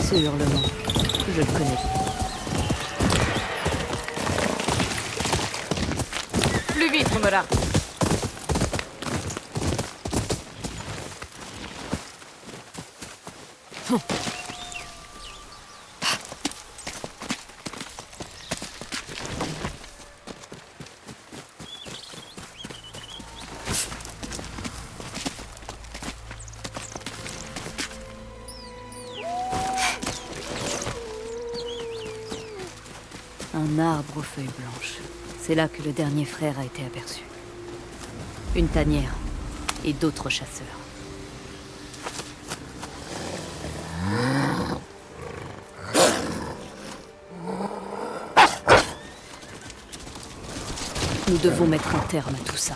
Ce hurlement, je le connais. Plus vite, Romola. Un arbre aux feuilles blanches. C'est là que le dernier frère a été aperçu. Une tanière et d'autres chasseurs. Nous devons mettre un terme à tout ça.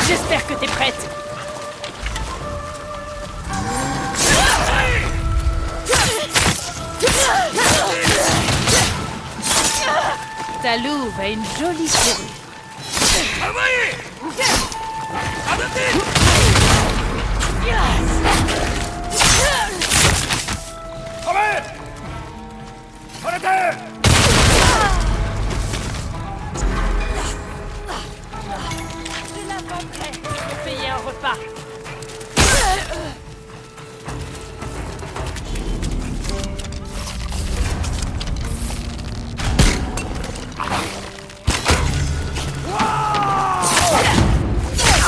J'espère que t'es prête. Ta louve a une jolie serrure. Je l'inventerai pour payer un repas.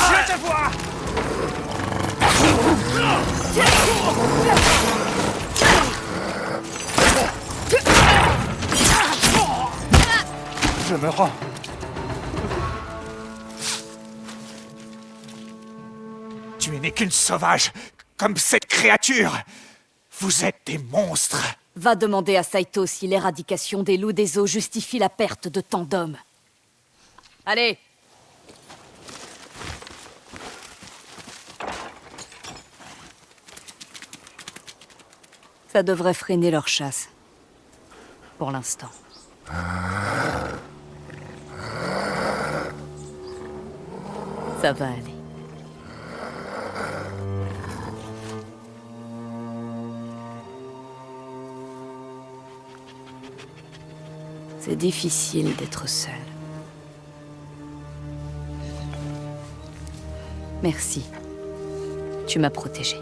Je te vois! Je me rends. Tu n'es qu'une sauvage, comme cette créature. Vous êtes des monstres. Va demander à Saito si l'éradication des loups des eaux justifie la perte de tant d'hommes. Allez! Ça devrait freiner leur chasse. Pour l'instant. Ça va aller. C'est difficile d'être seul. Merci. Tu m'as protégée.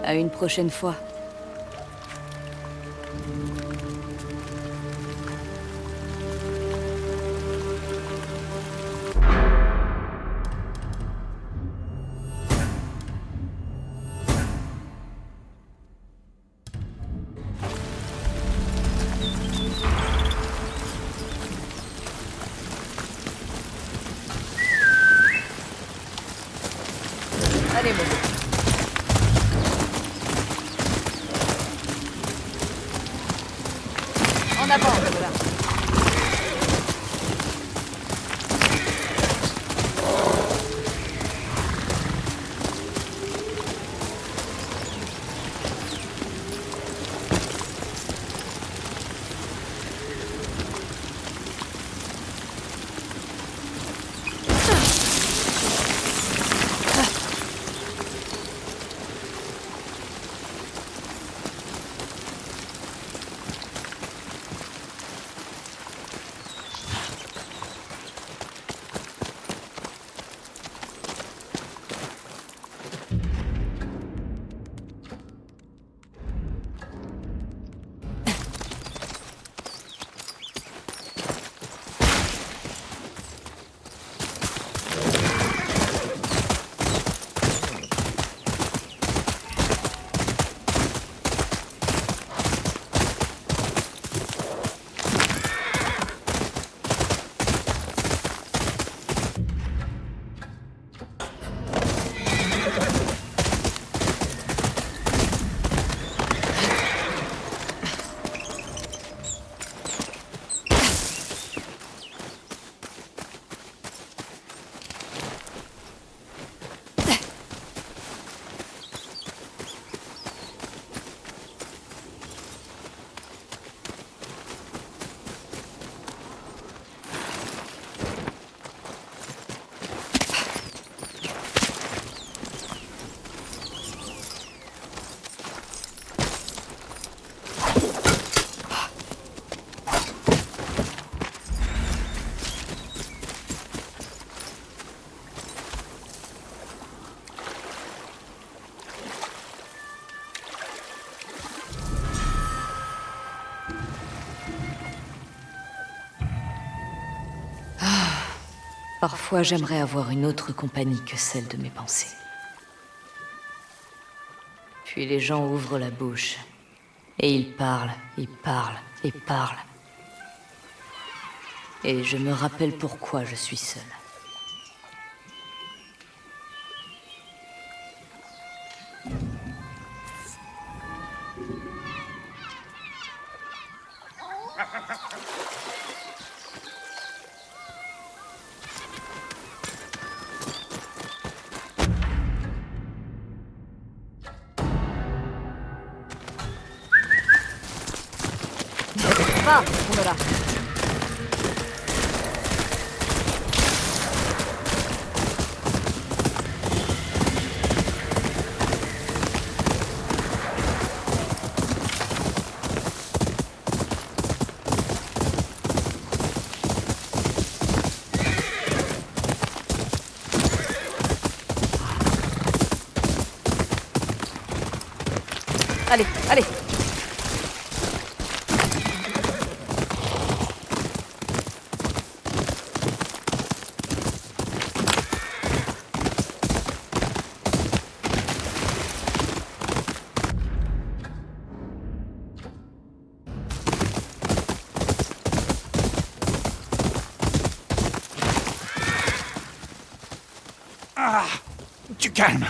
À une prochaine fois. Allez, Momo. En avant, voilà. Parfois, j'aimerais avoir une autre compagnie que celle de mes pensées. Puis les gens ouvrent la bouche. Et ils parlent, ils parlent, et parlent. Et je me rappelle pourquoi je suis seule. Va, on est là. Allez, allez. Ah, du calme.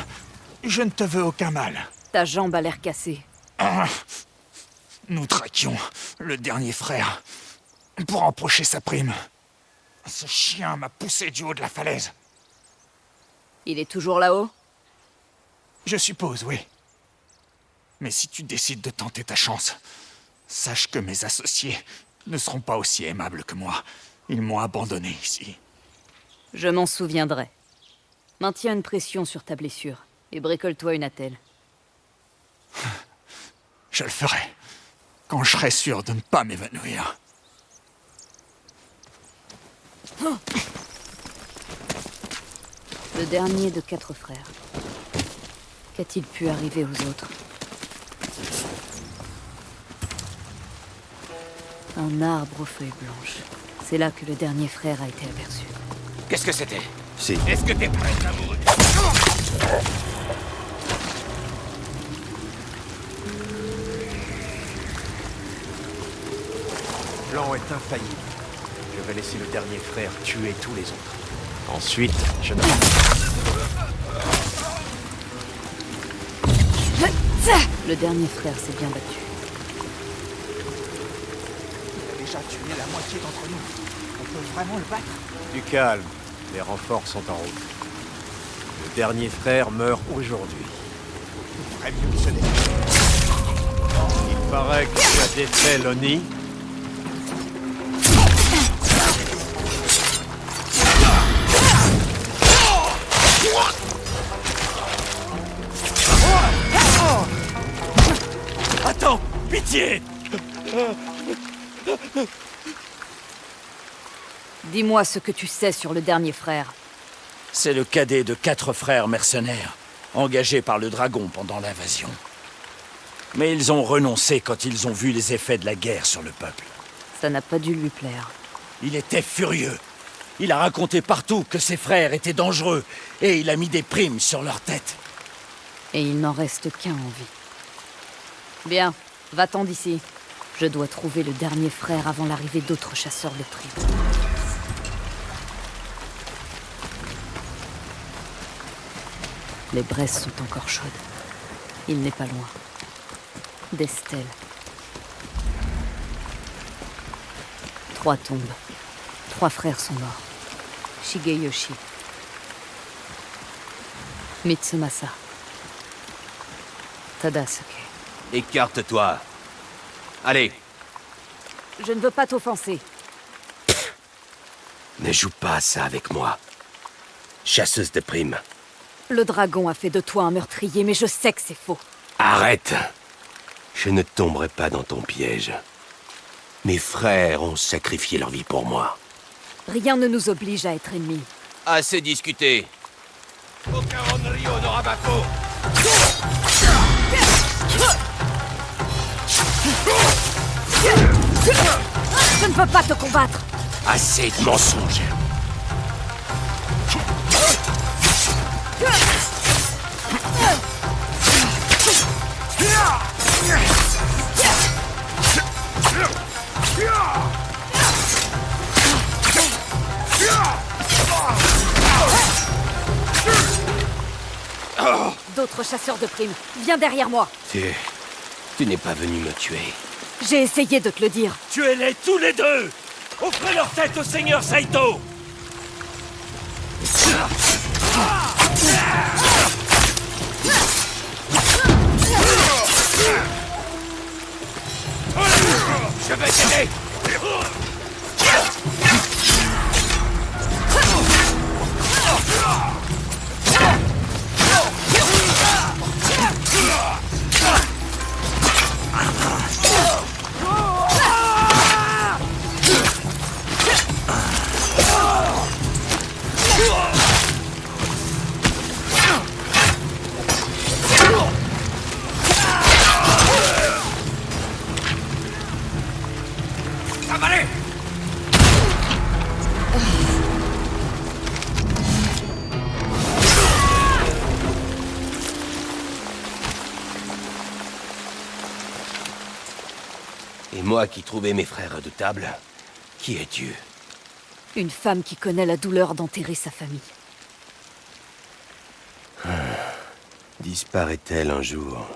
Je ne te veux aucun mal. Ta jambe a l'air cassée. Ah, nous traquions le dernier frère pour empocher sa prime. Ce chien m'a poussé du haut de la falaise. Il est toujours là-haut? Je suppose, oui. Mais si tu décides de tenter ta chance, sache que mes associés ne seront pas aussi aimables que moi. Ils m'ont abandonné ici. Je m'en souviendrai. Maintiens une pression sur ta blessure et bricole-toi une attelle. Je le ferai quand je serai sûr de ne pas m'évanouir. Le dernier de 4 frères. Qu'a-t-il pu arriver aux autres? Un arbre aux feuilles blanches. C'est là que le dernier frère a été aperçu. Qu'est-ce que c'était? Si. Est-ce que t'es prêt à mourir? Le plan est infaillible. Je vais laisser le dernier frère tuer tous les autres. Ensuite, je ne... Le dernier frère s'est bien battu. Il a déjà tué la moitié d'entre nous. On peut vraiment le battre? Du calme. Les renforts sont en route. Le dernier frère meurt aujourd'hui. Il ferait mieux de se défendre. Il paraît que tu as défait l'Oni. Attends! Pitié! Dis-moi ce que tu sais sur le dernier frère. C'est le cadet de 4 frères mercenaires, engagés par le dragon pendant l'invasion. Mais ils ont renoncé quand ils ont vu les effets de la guerre sur le peuple. Ça n'a pas dû lui plaire. Il était furieux. Il a raconté partout que ses frères étaient dangereux, et il a mis des primes sur leur tête. Et il n'en reste qu'un en vie. Bien, va-t'en d'ici. Je dois trouver le dernier frère avant l'arrivée d'autres chasseurs de primes. Les braises sont encore chaudes. Il n'est pas loin. Des stèles. 3 tombes. 3 frères sont morts. Shigeyoshi. Mitsumasa. Tadasuke. Écarte-toi. Allez. Je ne veux pas t'offenser. Ne joue pas à ça avec moi. Chasseuse de primes. Le dragon a fait de toi un meurtrier, mais je sais que c'est faux. Arrête! Je ne tomberai pas dans ton piège. Mes frères ont sacrifié leur vie pour moi. Rien ne nous oblige à être ennemis. Assez discuté. Aucun Ronryo n'aura ma peau. Je ne veux pas te combattre. Assez de mensonges. d'autres chasseurs de primes. Viens derrière moi. Tu n'es pas venu me tuer. J'ai essayé de te le dire. Tuez-les tous les deux! Offrez leur tête au seigneur Saito! Je vais t'aider. Ça va aller. Et moi qui trouvais mes frères redoutables, qui es-tu? Une femme qui connaît la douleur d'enterrer sa famille. Disparaît-elle un jour?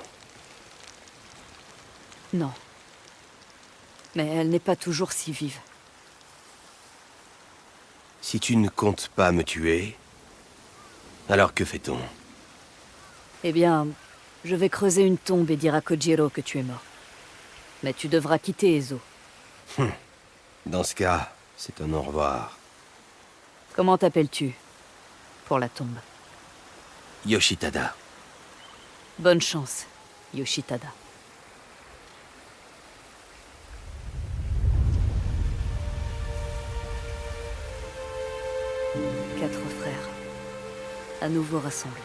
Non. Mais elle n'est pas toujours si vive. Si tu ne comptes pas me tuer, alors que fait-on? Eh bien, je vais creuser une tombe et dire à Kojiro que tu es mort. Mais tu devras quitter Ezo. Dans ce cas, c'est un au revoir. Comment t'appelles-tu pour la tombe? Yoshitada. Bonne chance, Yoshitada. Quatre frères, à nouveau rassemblés.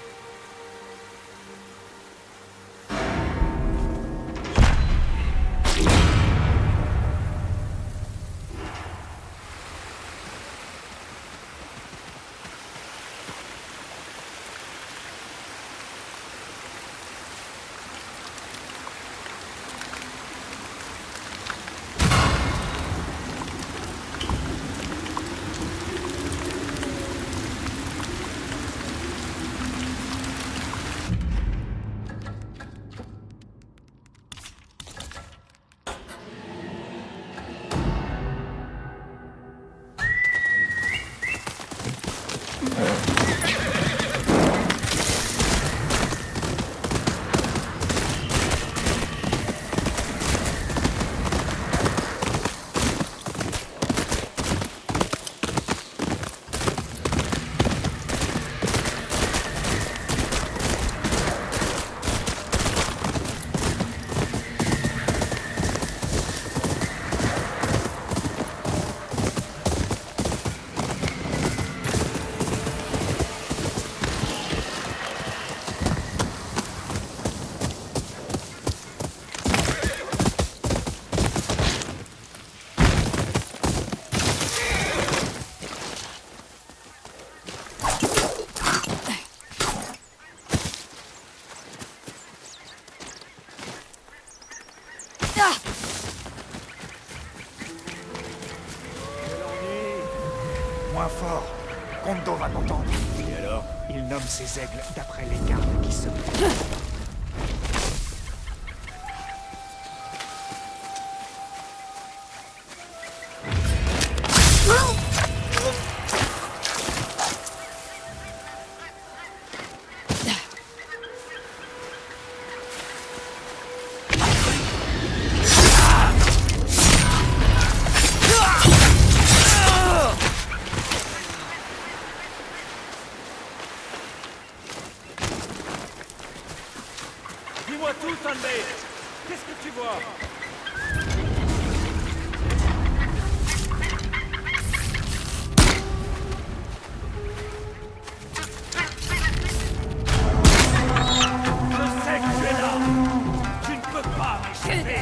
Moins fort. Kondo va t'entendre. Et alors? Il nomme ses aigles d'après les cartes qui se... Dis-moi tout, Sanbei! Qu'est-ce que tu vois? Je sais que tu es là! Tu ne peux pas m'échapper!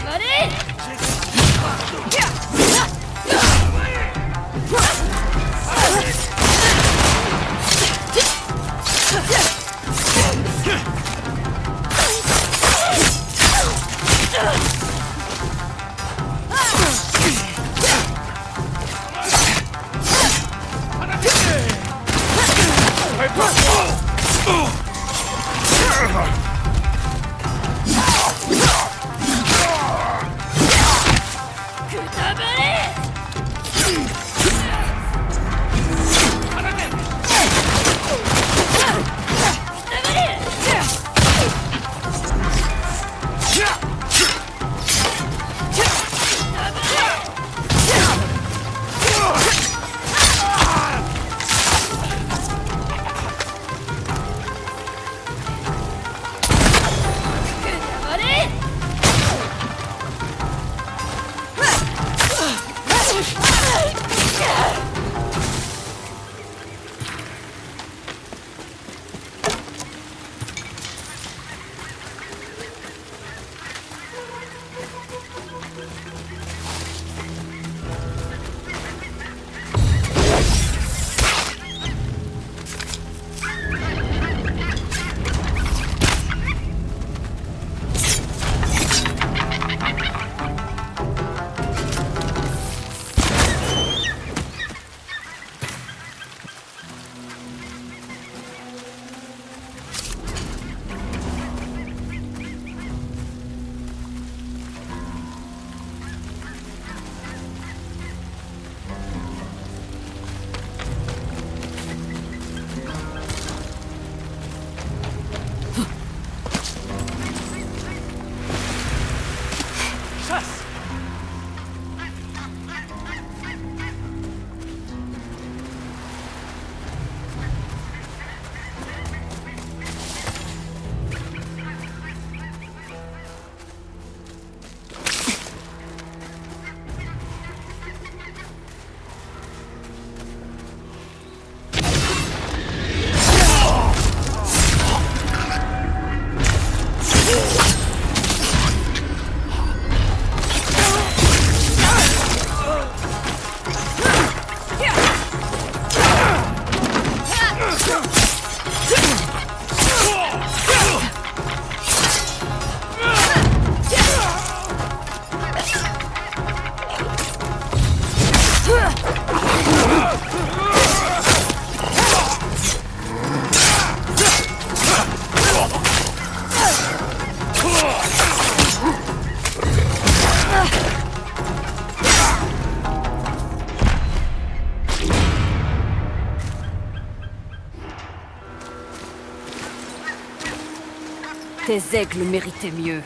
Tes aigles méritaient mieux.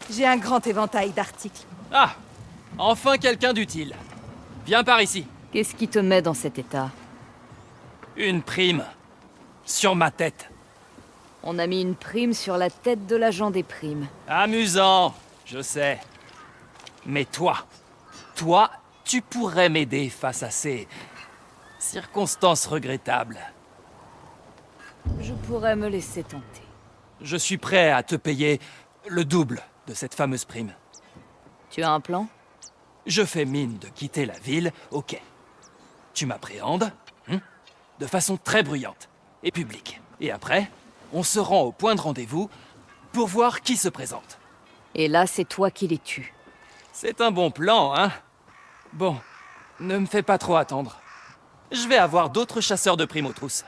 J'ai un grand éventail d'articles. Ah! Enfin quelqu'un d'utile. Viens par ici. Qu'est-ce qui te met dans cet état? Une prime. Sur ma tête. On a mis une prime sur la tête de l'agent des primes. Amusant, je sais. Mais toi, tu pourrais m'aider face à ces circonstances regrettables. Je pourrais me laisser tenter. Je suis prêt à te payer le double de cette fameuse prime. Tu as un plan? Je fais mine de quitter la ville au quai. Tu m'appréhendes, de façon très bruyante et publique. Et après, on se rend au point de rendez-vous pour voir qui se présente. Et là, c'est toi qui les tues. C'est un bon plan, hein? Bon, ne me fais pas trop attendre. Je vais avoir d'autres chasseurs de primes aux trousses.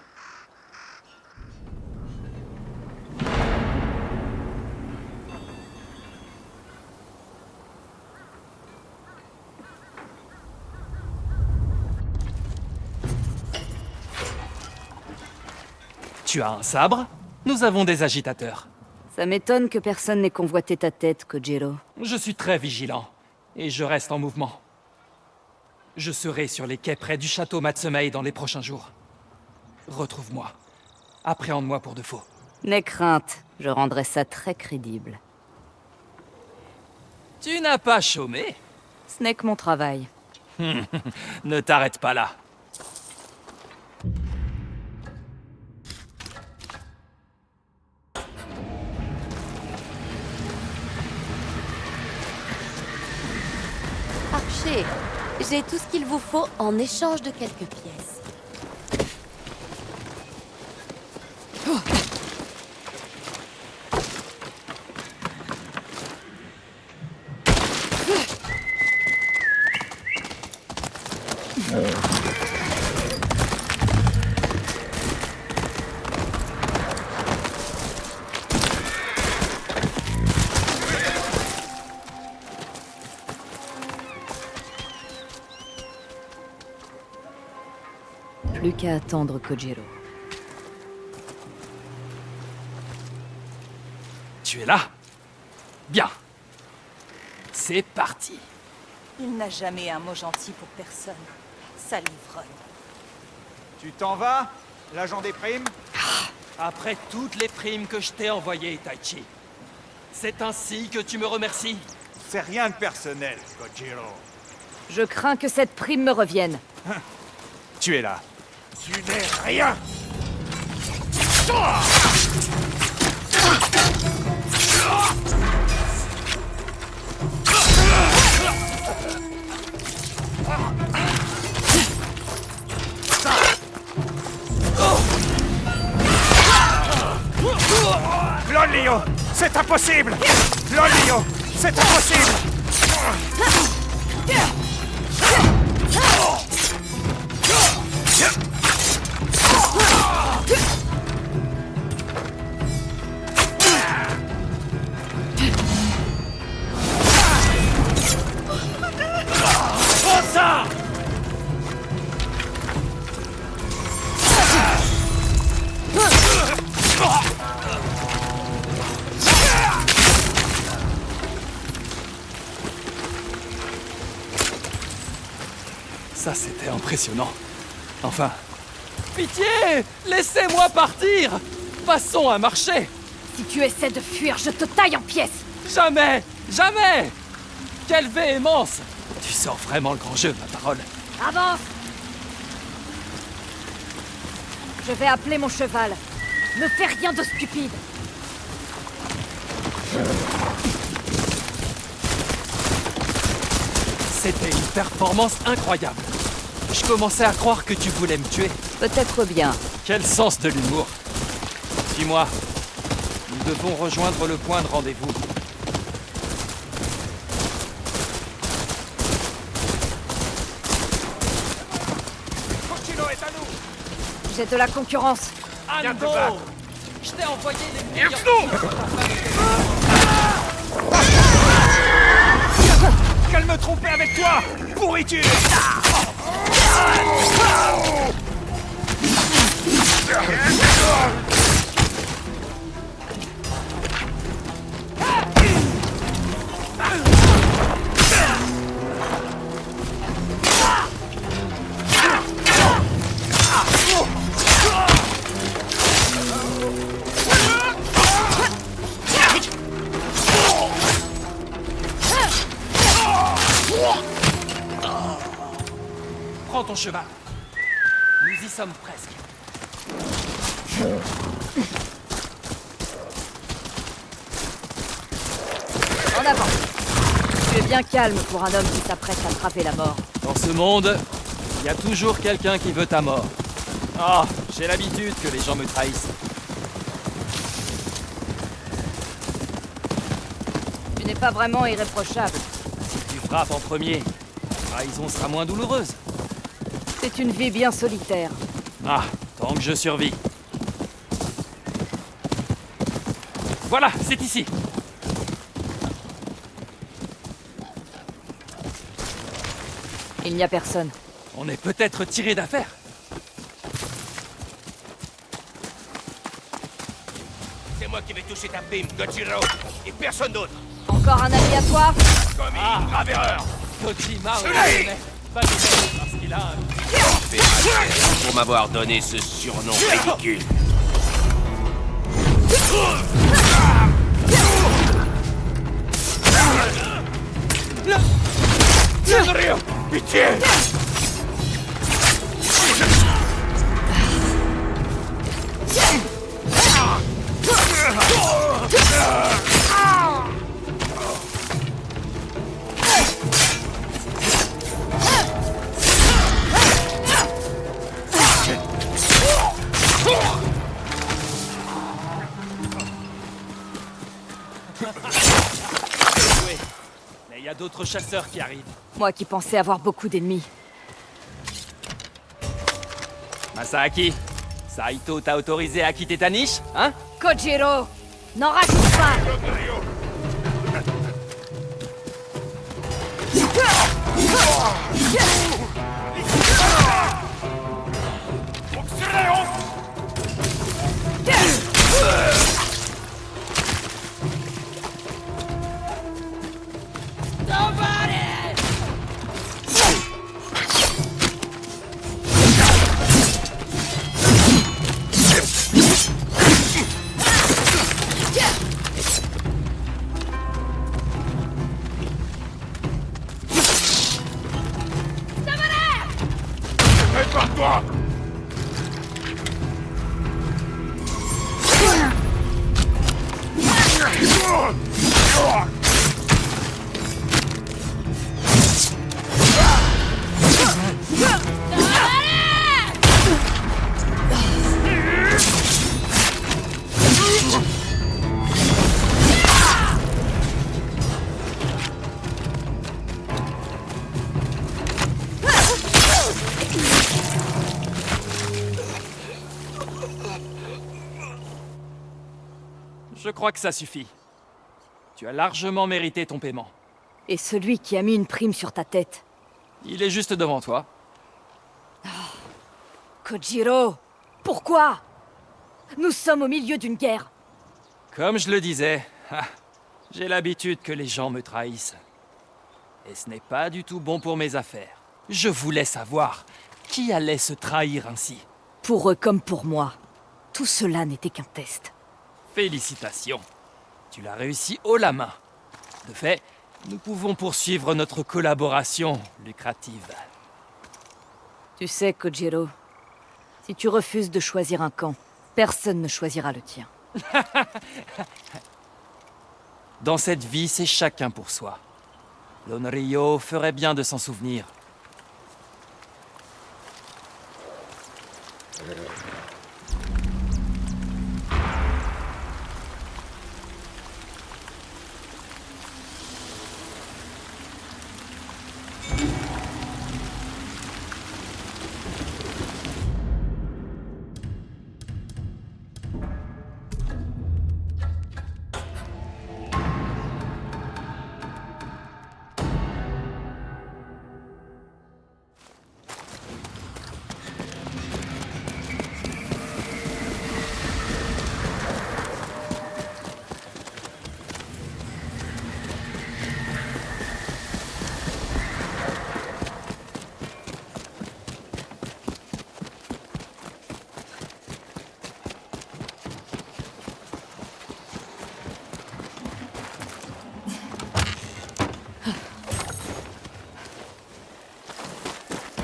Tu as un sabre? Nous avons des agitateurs. Ça m'étonne que personne n'ait convoité ta tête, Kojiro. Je suis très vigilant, et je reste en mouvement. Je serai sur les quais près du château Matsumei dans les prochains jours. Retrouve-moi. Appréhende-moi pour de faux. N'aie crainte, je rendrai ça très crédible. Tu n'as pas chômé? Ce n'est que mon travail. Ne t'arrête pas là. marché. J'ai tout ce qu'il vous faut en échange de quelques pièces. Plus qu'à attendre Kojiro. Tu es là? Bien. C'est parti. Il n'a jamais un mot gentil pour personne. Ça l'ivrogne. Tu t'en vas, l'agent des primes? Après toutes les primes que je t'ai envoyées, Taichi, c'est ainsi que tu me remercies? C'est rien de personnel, Kojiro. Je crains que cette prime me revienne. Tu es là. Tu n'es rien! Lolio, c'est impossible! Lolio, c'est impossible! Ça, c'était impressionnant. Enfin... Pitié! Laissez-moi partir! Passons à marcher! Si tu essaies de fuir, je te taille en pièces! Jamais! Jamais! Quelle véhémence! Tu sors vraiment le grand jeu, ma parole. Avance! Je vais appeler mon cheval. Ne fais rien de stupide. C'était une performance incroyable. Je commençais à croire que tu voulais me tuer. Peut-être bien. Quel sens de l'humour. Suis-moi. Nous devons rejoindre le point de rendez-vous. Kojiro est à nous! J'ai de la concurrence. Viens te Ando! battre. Je t'ai envoyé les meilleurs... Qu'elle me trompait avec toi! Pourriture! Prends ton cheval. Nous y sommes presque. En avant. Tu es bien calme pour un homme qui s'apprête à braver la mort. Dans ce monde, il y a toujours quelqu'un qui veut ta mort. Ah, j'ai l'habitude que les gens me trahissent. Tu n'es pas vraiment irréprochable. Si tu frappes en premier, la trahison sera moins douloureuse. C'est une vie bien solitaire. Ah, tant que je survis. Voilà, c'est ici. Il n'y a personne. On est peut-être tiré d'affaire. C'est moi qui vais toucher ta prime, Kojiro, et personne d'autre. Encore un ami à toi? Commis une grave erreur. Kojima, ouais, pas de peine, parce qu'il a un... Pour m'avoir donné ce surnom ridicule. Pitié! il y a d'autres chasseurs qui arrivent. Moi qui pensais avoir beaucoup d'ennemis. Masaaki, Saito t'a autorisé à quitter ta niche, hein? Kojiro, n'en rajoute pas. Prépare-toi! Je crois que ça suffit. Tu as largement mérité ton paiement. Et celui qui a mis une prime sur ta tête. Il est juste devant toi. Kojiro, pourquoi? Nous sommes au milieu d'une guerre. Comme je le disais, j'ai l'habitude que les gens me trahissent. Et ce n'est pas du tout bon pour mes affaires. Je voulais savoir qui allait se trahir ainsi. Pour eux comme pour moi, tout cela n'était qu'un test. Félicitations. Tu l'as réussi haut la main. De fait, nous pouvons poursuivre notre collaboration lucrative. Tu sais, Kojiro, si tu refuses de choisir un camp, personne ne choisira le tien. Dans cette vie, c'est chacun pour soi. L'Onryo ferait bien de s'en souvenir.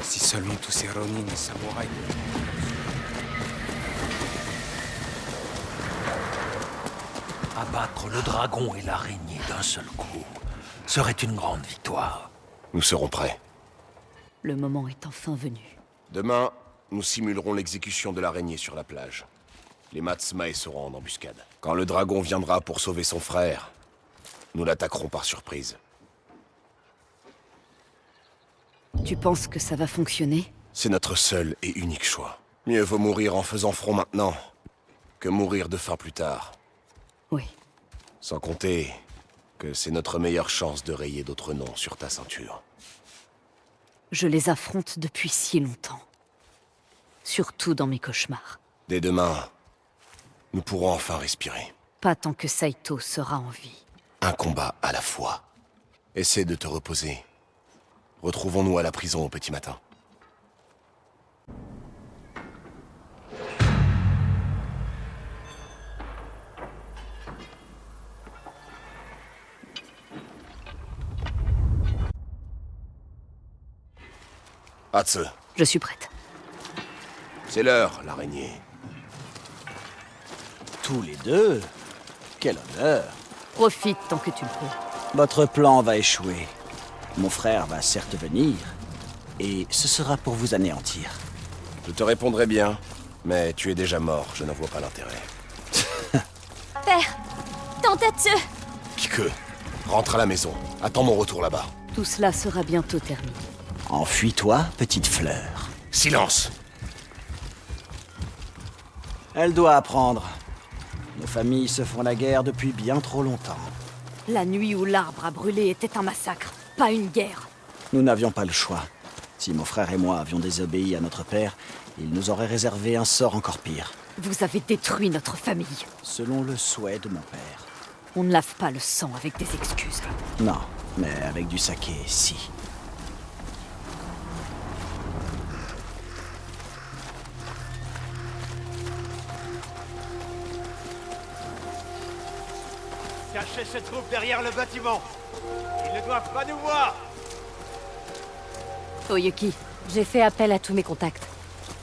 Si seulement tous ces Ronin et samouraïs... Abattre le dragon et l'araignée d'un seul coup serait une grande victoire. Nous serons prêts. Le moment est enfin venu. Demain, nous simulerons l'exécution de l'araignée sur la plage. Les Matsumae seront en embuscade. Quand le dragon viendra pour sauver son frère, nous l'attaquerons par surprise. Tu penses que ça va fonctionner? C'est notre seul et unique choix. Mieux vaut mourir en faisant front maintenant que mourir de faim plus tard. Oui. Sans compter que c'est notre meilleure chance de rayer d'autres noms sur ta ceinture. Je les affronte depuis si longtemps. Surtout dans mes cauchemars. Dès demain, nous pourrons enfin respirer. Pas tant que Saito sera en vie. Un combat à la fois. Essaie de te reposer. Retrouvons-nous à la prison au petit matin. Hatsu, Je suis prête. c'est l'heure, l'araignée. Tous les deux? Quel honneur! Profite tant que tu le peux. Votre plan va échouer. Mon frère va certes venir, et ce sera pour vous anéantir. Je te répondrai bien, mais tu es déjà mort, je n'en vois pas l'intérêt. Père, Tantetsu, Que? Rentre à la maison. Attends mon retour là-bas. Tout cela sera bientôt terminé. Enfuis-toi, petite fleur. Silence! Elle doit apprendre. Nos familles se font la guerre depuis bien trop longtemps. La nuit où l'arbre a brûlé était un massacre, pas une guerre. Nous n'avions pas le choix. Si mon frère et moi avions désobéi à notre père, il nous aurait réservé un sort encore pire. Vous avez détruit notre famille. Selon le souhait de mon père. On ne lave pas le sang avec des excuses. Non, mais avec du saké, si. Cachez ces troupes derrière le bâtiment. Ils ne doivent pas nous voir. Oyuki, J'ai fait appel à tous mes contacts.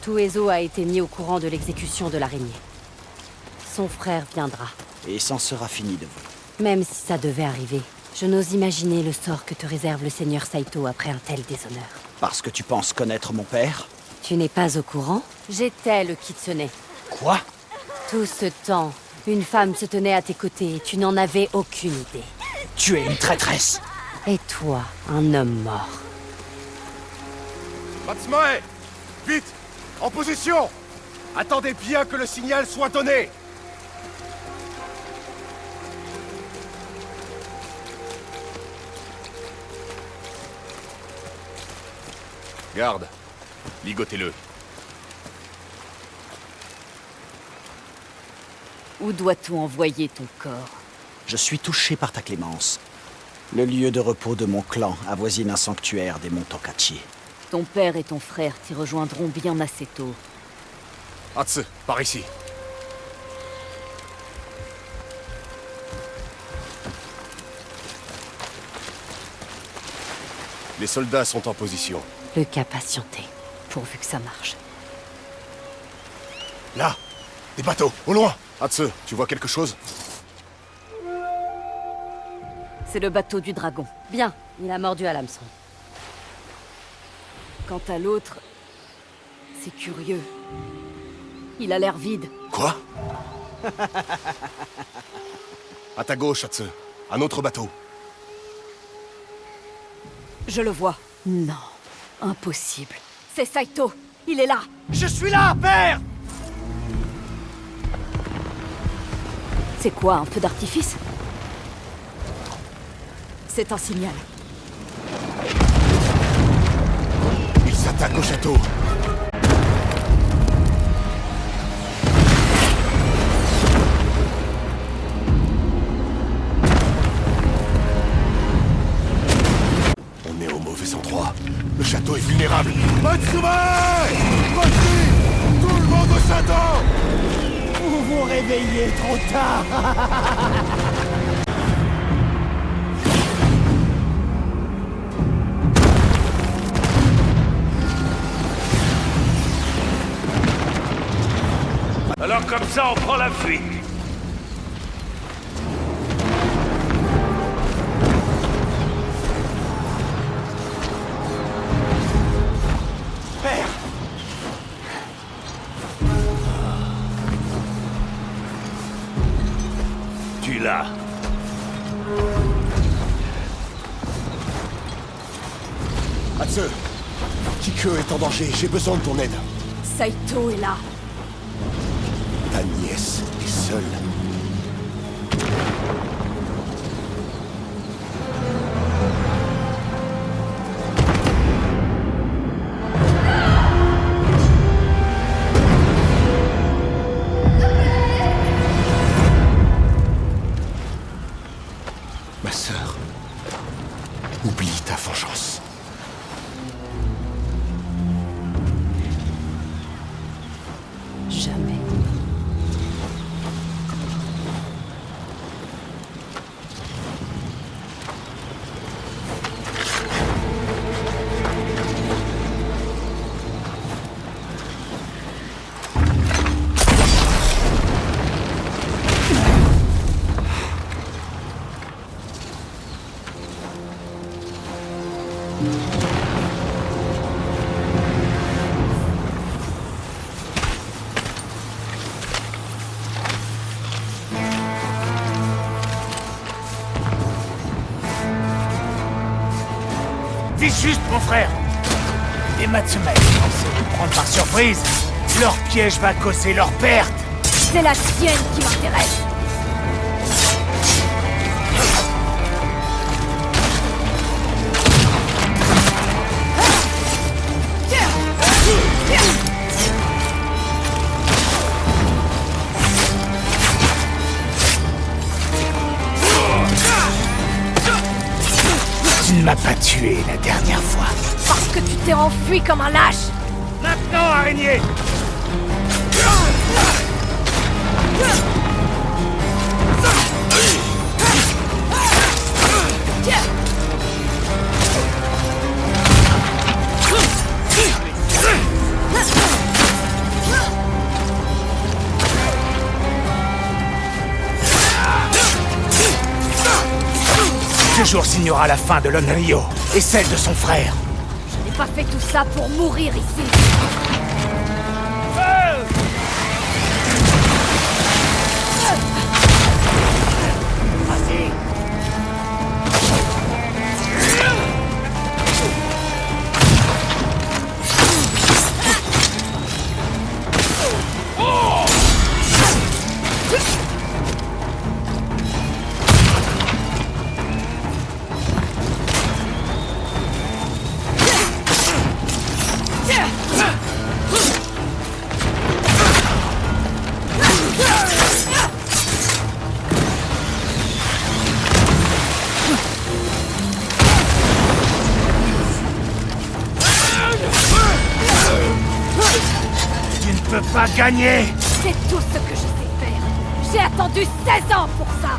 Tuezo a été mis au courant de l'exécution de l'araignée. Son frère viendra. Et c'en sera fini de vous. Même si ça devait arriver, je n'ose imaginer le sort que te réserve le seigneur Saito après un tel déshonneur. Parce que tu penses connaître mon père? Tu n'es pas au courant? J'étais le Kitsune. Quoi? Tout ce temps, une femme se tenait à tes côtés et tu n'en avais aucune idée. Tu es une traîtresse! Et toi, un homme mort. Matsumae! Vite! En position! Attendez bien que le signal soit donné! Garde. Ligotez-le. Où doit-on envoyer ton corps? Je suis touché par ta clémence. Le lieu de repos de mon clan avoisine un sanctuaire des monts Tokachi. Ton père et ton frère t'y rejoindront bien assez tôt. Hatsu, par ici. Les soldats sont en position. Le cas patienté. Pourvu que ça marche. Là! Des bateaux, au loin! Hatsu, tu vois quelque chose? C'est le bateau du dragon. Bien, il a mordu à l'hameçon. Quant à l'autre, c'est curieux. Il a l'air vide. Quoi? À ta gauche, Hatsu. Un autre bateau. Je le vois. Non, impossible. C'est Saito. Il est là. Je suis là, père! C'est quoi, un feu d'artifice? C'est un signal. Ils s'attaquent au château. On est au mauvais endroit. Le château est vulnérable. Matsumae! Voici! Tout le monde au château! Vous vous réveillez trop tard! Alors comme ça, on prend la fuite. Père! Tu l'as. Hatsu! Kikyo est en danger. J'ai besoin de ton aide. Saito est là. Ta nièce est seule. Ma sœur, oublie ta vengeance. Jamais. Vise juste, mon frère. Les Matsumae pensaient nous prendre par surprise. Leur piège va causer leur perte. C'est la tienne qui m'intéresse. Tu ne m'as pas tué la dernière fois. Parce que tu t'es enfui comme un lâche. Maintenant, araignée! Ce jour signera la fin de l'Onryo et celle de son frère. Je n'ai pas fait tout ça pour mourir ici. Pas gagner! C'est tout ce que je sais faire. J'ai attendu 16 ans pour ça.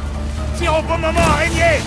Tire au bon moment, araignée!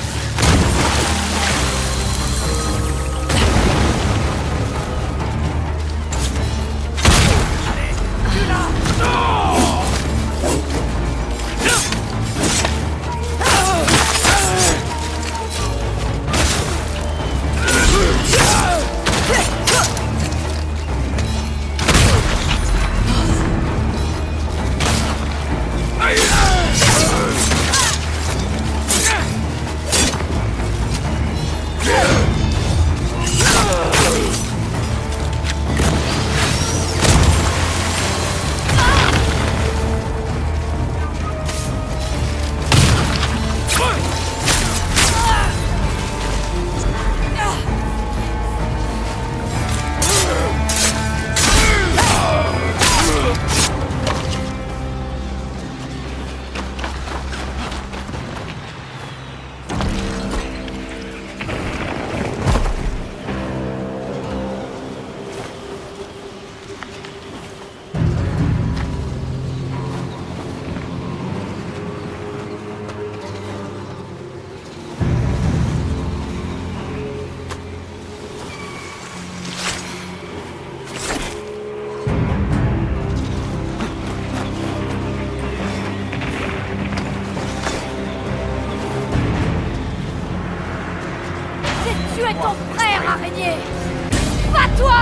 Tu es ton frère, araignée. Va-toi!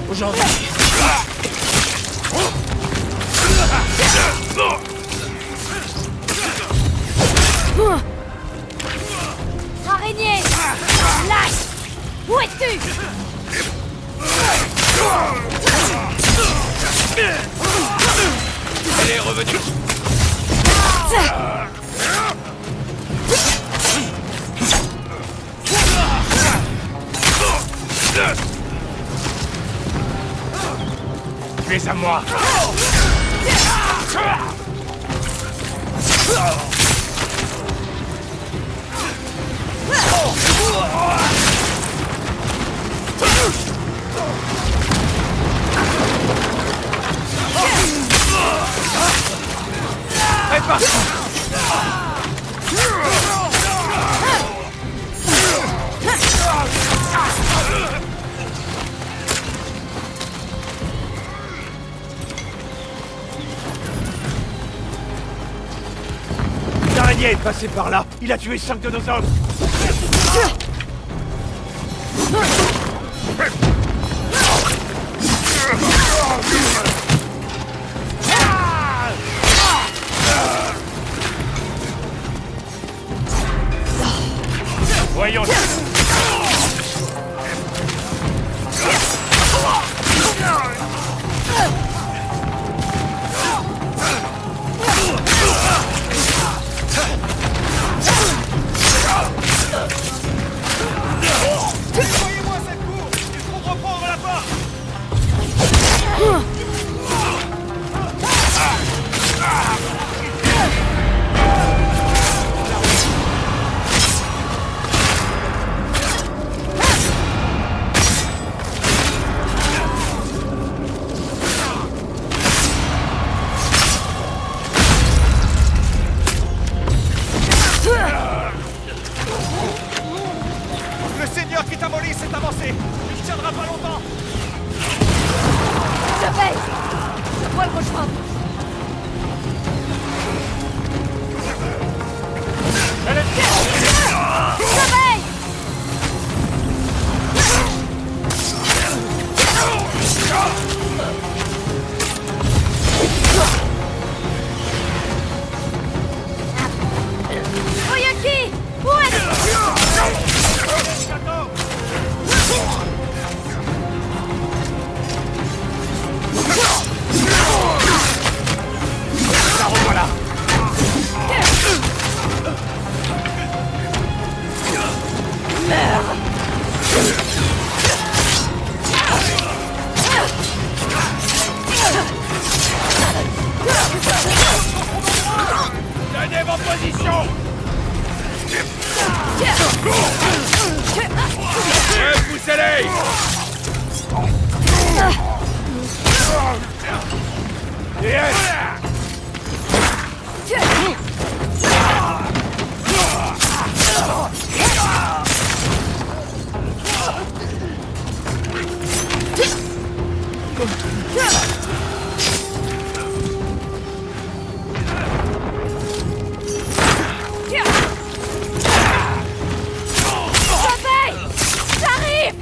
Aujourd'hui. Araignée! Lâche! Où es-tu? Elle est revenue. Tu es à moi. Prépare-toi. L'Araignée est passé par là. Il a tué 5 de nos hommes. Voyons. Envoyez-moi cette cour. Il faut reprendre la porte. Le seigneur qui t'a volé s'est avancé. Il tiendra pas longtemps. Je vais. Je dois le rejoindre. Surveille. Oyaki, où est-ce? La revoilà. Tenez vos positions. Poussez-les. Surveille. J'arrive.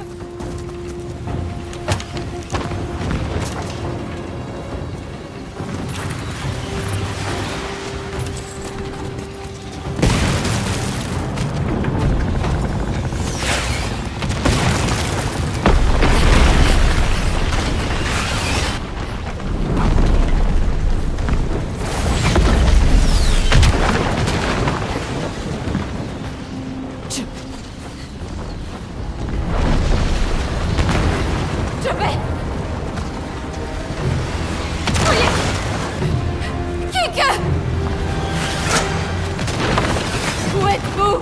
Je vais. Kike! Où êtes-vous?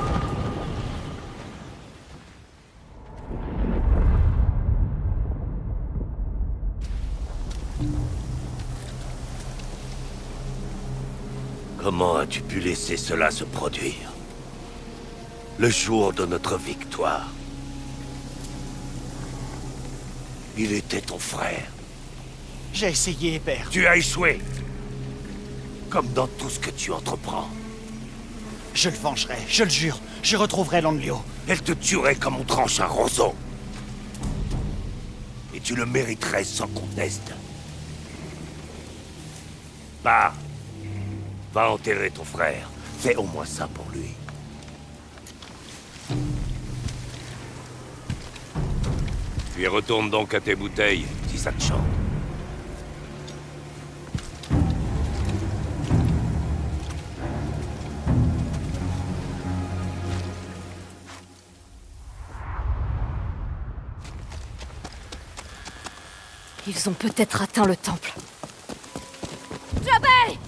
Comment as-tu pu laisser cela se produire? Le jour de notre victoire. Il était ton frère. J'ai essayé, père. Tu as échoué. Comme dans tout ce que tu entreprends. Je le vengerai, je le jure. Je retrouverai Langlio. Elle te tuerait comme on tranche un roseau. Et tu le mériterais sans conteste. Bah, va enterrer ton frère. Fais au moins ça pour lui. Puis retourne donc à tes bouteilles, si ça te chante. Ils ont peut-être atteint le temple. Jabei!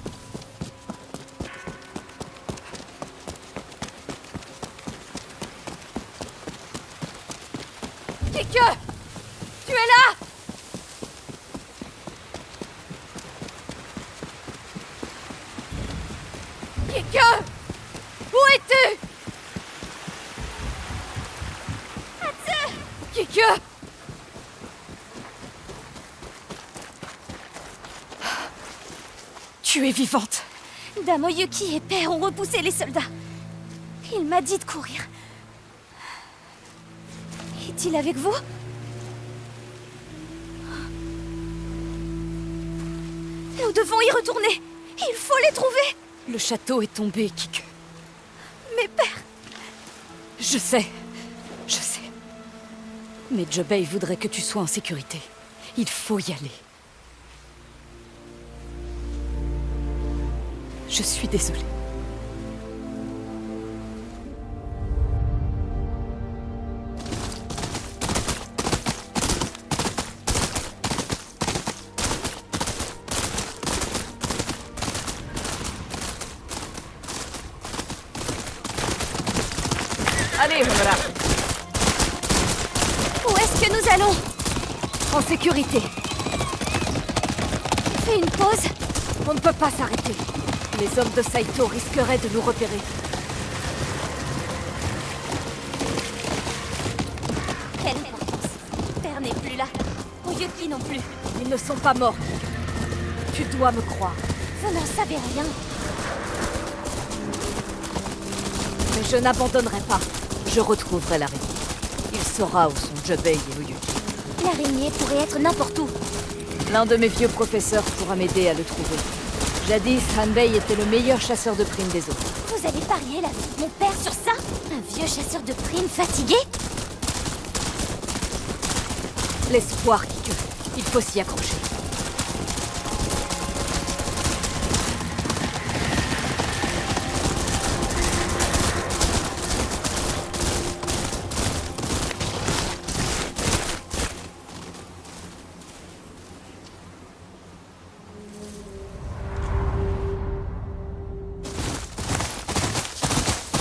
Kike! Tu es là? Kike! Où es-tu? Kike! Tu es vivante. Damoyuki et Père ont repoussé les soldats. Il m'a dit de courir. Est-il avec vous? Nous devons y retourner. Il faut les trouver. Le château est tombé, Kiku. Mais Père... Je sais. Mais Jubei voudrait que tu sois en sécurité. Il faut y aller. Je suis désolée. Allez, voilà. Où est-ce que nous allons? En sécurité. Fais une pause. On ne peut pas s'arrêter. Les hommes de Saito risqueraient de nous repérer. Quelle importance. Père n'est plus là. Oyuki non plus. Ils ne sont pas morts. Tu dois me croire. Vous n'en savez rien. Mais je n'abandonnerai pas. Je retrouverai l'araignée. Il saura où sont Jubei et Oyuki. L'araignée pourrait être n'importe où. L'un de mes vieux professeurs pourra m'aider à le trouver. Jadis, Hanbei était le meilleur chasseur de primes des eaux. Vous allez parier la vie de mon père sur ça? Un vieux chasseur de primes fatigué? L'espoir, Kiku. Il faut s'y accrocher.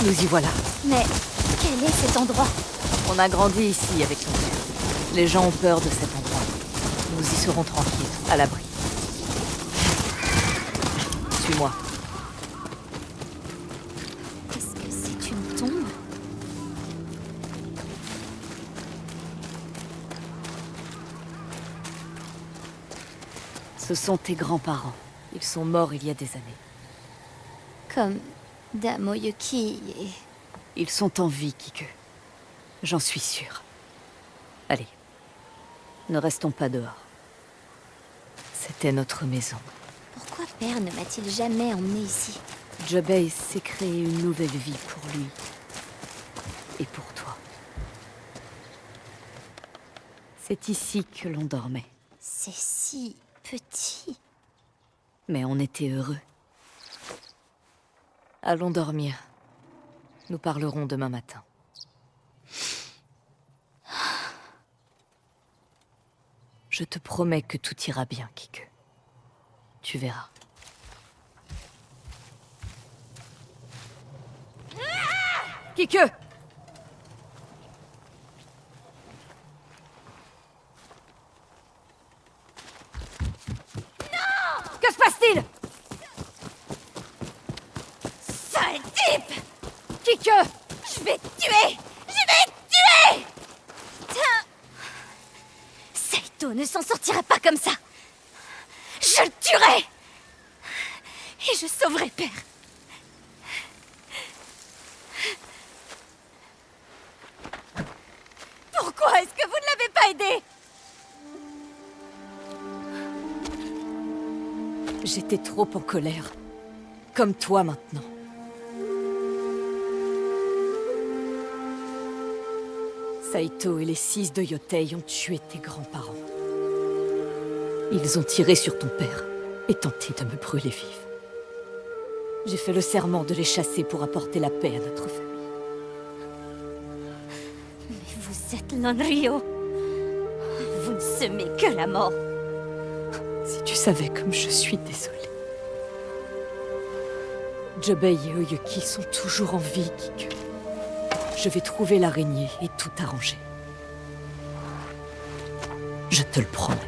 Nous y voilà. Mais quel est cet endroit? On a grandi ici avec ton père. Les gens ont peur de cet endroit. Nous y serons tranquilles, à l'abri. Suis-moi. Est-ce que c'est une tombe? Ce sont tes grands-parents. Ils sont morts il y a des années. Comme Damoyuki et... Ils sont en vie, Kiku. J'en suis sûre. Allez. Ne restons pas dehors. C'était notre maison. Pourquoi Père ne m'a-t-il jamais emmené ici? Jubei s'est créé une nouvelle vie pour lui. Et pour toi. C'est ici que l'on dormait. C'est si petit. Mais on était heureux. Allons dormir. Nous parlerons demain matin. Je te promets que tout ira bien, Kiku. Tu verras. Kiku! Non! Que se passe-t-il? Sale type! Kiku! Je vais te tuer! Je vais te tuer! Saito ne s'en sortira pas comme ça! Je le tuerai! Et je sauverai Père! Pourquoi est-ce que vous ne l'avez pas aidé? J'étais trop en colère. Comme toi maintenant. Saito et les 6 de Yotei ont tué tes grands-parents. Ils ont tiré sur ton père et tenté de me brûler vive. J'ai fait le serment de les chasser pour apporter la paix à notre famille. Mais vous êtes l'Onryo. Vous ne semez que la mort. Si tu savais comme je suis désolée. Jubei et Oyuki sont toujours en vie, Kiku. Je vais trouver l'araignée et tout arranger. Je te le promets.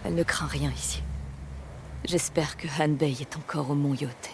Elle ne craint rien ici. J'espère que Hanbei est encore au mont Yotei.